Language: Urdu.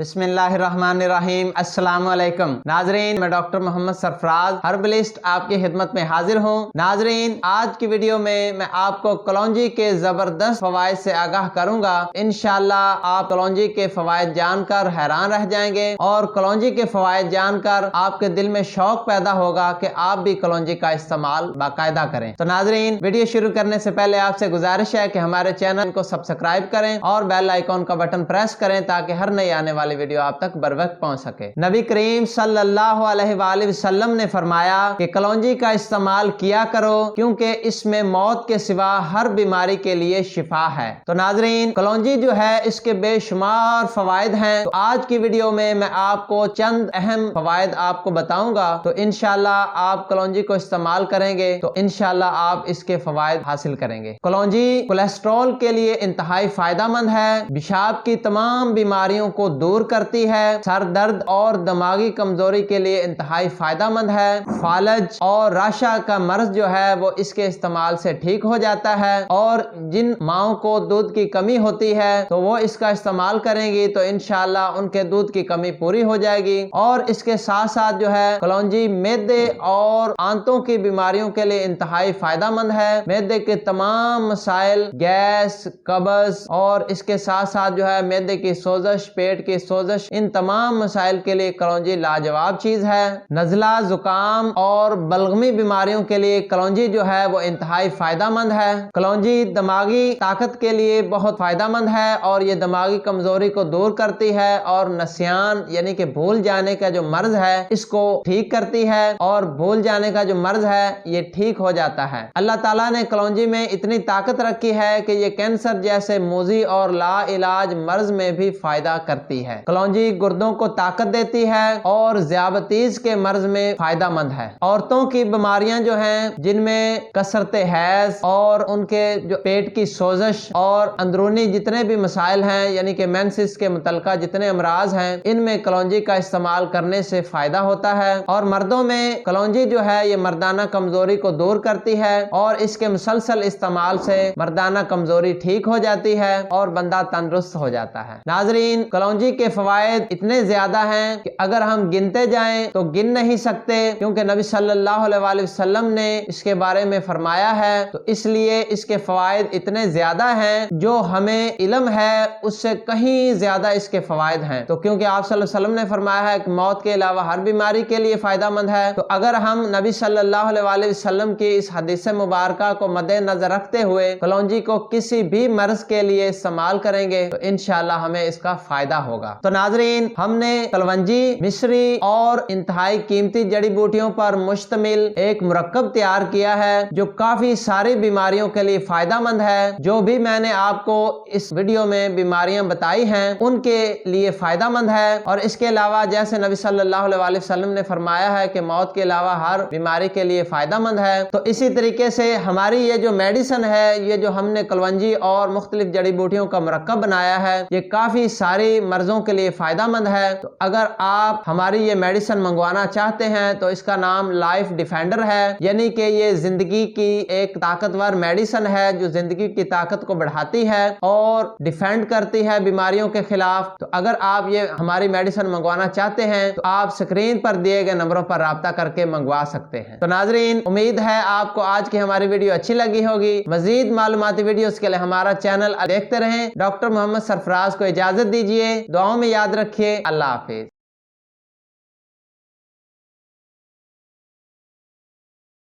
بسم اللہ الرحمن الرحیم۔ السلام علیکم ناظرین، میں ڈاکٹر محمد سرفراز ہربلسٹ آپ کی خدمت میں حاضر ہوں۔ ناظرین، آج کی ویڈیو میں آپ کو کلونجی کے زبردست فوائد سے آگاہ کروں گا۔ انشاءاللہ آپ کلونجی کے فوائد جان کر حیران رہ جائیں گے اور کلونجی کے فوائد جان کر آپ کے دل میں شوق پیدا ہوگا کہ آپ بھی کلونجی کا استعمال باقاعدہ کریں۔ تو ناظرین، ویڈیو شروع کرنے سے پہلے آپ سے گزارش ہے کہ ہمارے چینل کو سبسکرائب کریں اور بیل آئیکن کا بٹن پریس کریں تاکہ ہر نئی آنے والی ویڈیو آپ تک بر وقت پہنچ سکے۔ نبی کریم صلی اللہ علیہ وآلہ وسلم نے فرمایا کہ کلونجی کا استعمال کیا کرو کیونکہ اس میں موت کے سوا ہر بیماری کے لیے شفا ہے۔ تو ناظرین، کلونجی جو ہے اس کے بے شمار فوائد ہیں۔ تو آج کی ویڈیو میں آپ کو چند اہم فوائد آپ کو بتاؤں گا، تو انشاءاللہ آپ کلونجی کو استعمال کریں گے تو انشاءاللہ آپ اس کے فوائد حاصل کریں گے۔ کلونجی کولیسٹرول کے لیے انتہائی فائدہ مند ہے، پیشاب کی تمام بیماریوں کو دور کرتی ہے، سر درد اور دماغی کمزوری کے لیے انتہائی فائدہ مند ہے، فالج اور راشا کا مرض جو ہے وہ اس کے استعمال سے ٹھیک ہو جاتا ہے، اور جن ماؤں کو دودھ کی کمی ہوتی ہے تو وہ اس کا استعمال کریں گی تو انشاءاللہ ان کے دودھ کی کمی پوری ہو جائے گی۔ اور اس کے ساتھ ساتھ جو ہے کلونجی معدے اور آنتوں کی بیماریوں کے لیے انتہائی فائدہ مند ہے۔ معدے کے تمام مسائل، گیس، قبض اور اس کے ساتھ ساتھ جو ہے معدے کی سوزش، پیٹ کی سوزش، ان تمام مسائل کے لیے کلونجی لاجواب چیز ہے۔ نزلہ، زکام اور بلغمی بیماریوں کے لیے کلونجی جو ہے وہ انتہائی فائدہ مند ہے۔ کلونجی دماغی طاقت کے لیے بہت فائدہ مند ہے اور یہ دماغی کمزوری کو دور کرتی ہے اور نسیان یعنی کہ بھول جانے کا جو مرض ہے اس کو ٹھیک کرتی ہے، اور بھول جانے کا جو مرض ہے یہ ٹھیک ہو جاتا ہے۔ اللہ تعالیٰ نے کلونجی میں اتنی طاقت رکھی ہے کہ یہ کینسر جیسے موذی اور لا علاج مرض میں بھی فائدہ کرتی ہے۔ کلونجی گردوں کو طاقت دیتی ہے اور ذیابطیس کے مرض میں فائدہ مند ہے۔ عورتوں کی بیماریاں جو ہیں جن میں کثرت حیض اور ان کے جو پیٹ کی سوزش اور اندرونی جتنے بھی مسائل ہیں یعنی کہ مینسس کے متعلقہ جتنے امراض ہیں ان میں کلونجی کا استعمال کرنے سے فائدہ ہوتا ہے۔ اور مردوں میں کلونجی جو ہے یہ مردانہ کمزوری کو دور کرتی ہے اور اس کے مسلسل استعمال سے مردانہ کمزوری ٹھیک ہو جاتی ہے اور بندہ تندرست ہو جاتا ہے۔ ناظرین، کلونجی کے فوائد اتنے زیادہ ہیں کہ اگر ہم گنتے جائیں تو گن نہیں سکتے، کیونکہ نبی صلی اللہ علیہ وآلہ وسلم نے اس کے بارے میں فرمایا ہے، تو اس لیے اس کے فوائد اتنے زیادہ ہیں جو ہمیں علم ہے اس سے کہیں زیادہ اس کے فوائد ہیں۔ تو کیونکہ آپ صلی اللہ علیہ وسلم نے فرمایا ہے کہ موت کے علاوہ ہر بیماری کے لیے فائدہ مند ہے، تو اگر ہم نبی صلی اللہ علیہ وآلہ وسلم کی اس حدیث مبارکہ کو مد نظر رکھتے ہوئے کلونجی کو کسی بھی مرض کے لیے استعمال کریں گے تو انشاءاللہ ہمیں اس کا فائدہ ہوگا۔ تو ناظرین، ہم نے کلونجی، مصری اور انتہائی قیمتی جڑی بوٹیوں پر مشتمل ایک مرکب تیار کیا ہے جو کافی ساری بیماریوں کے لیے فائدہ مند ہے۔ جو بھی میں نے آپ کو اس ویڈیو میں بیماریاں بتائی ہیں ان کے لیے فائدہ مند ہے، اور اس کے علاوہ جیسے نبی صلی اللہ علیہ وآلہ وسلم نے فرمایا ہے کہ موت کے علاوہ ہر بیماری کے لیے فائدہ مند ہے، تو اسی طریقے سے ہماری یہ جو میڈیسن ہے، یہ جو ہم نے کلونجی اور مختلف جڑی بوٹیوں کا مرکب بنایا ہے، یہ کافی ساری مرضوں کے لیے فائدہ مند ہے۔ تو اگر آپ ہماری یہ میڈیسن منگوانا چاہتے ہیں تو اس کا نام لائف ڈیفینڈر ہے، یعنی کہ یہ زندگی کی ایک طاقتور میڈیسن ہے جو زندگی کی طاقت کو بڑھاتی ہے اور ڈیفینڈ کرتی ہے بیماریوں کے خلاف۔ تو اگر آپ یہ ہماری میڈیسن منگوانا چاہتے ہیں تو آپ سکرین پر دیے گئے نمبروں پر رابطہ کر کے منگوا سکتے ہیں۔ تو ناظرین، امید ہے آپ کو آج کی ہماری ویڈیو اچھی لگی ہوگی۔ مزید معلوماتی ویڈیوز کے لیے ہمارا چینل دیکھتے رہیں۔ ڈاکٹر محمد سرفراز کو اجازت دیجیے، دعاؤں میں یاد رکھیے۔ اللہ حافظ۔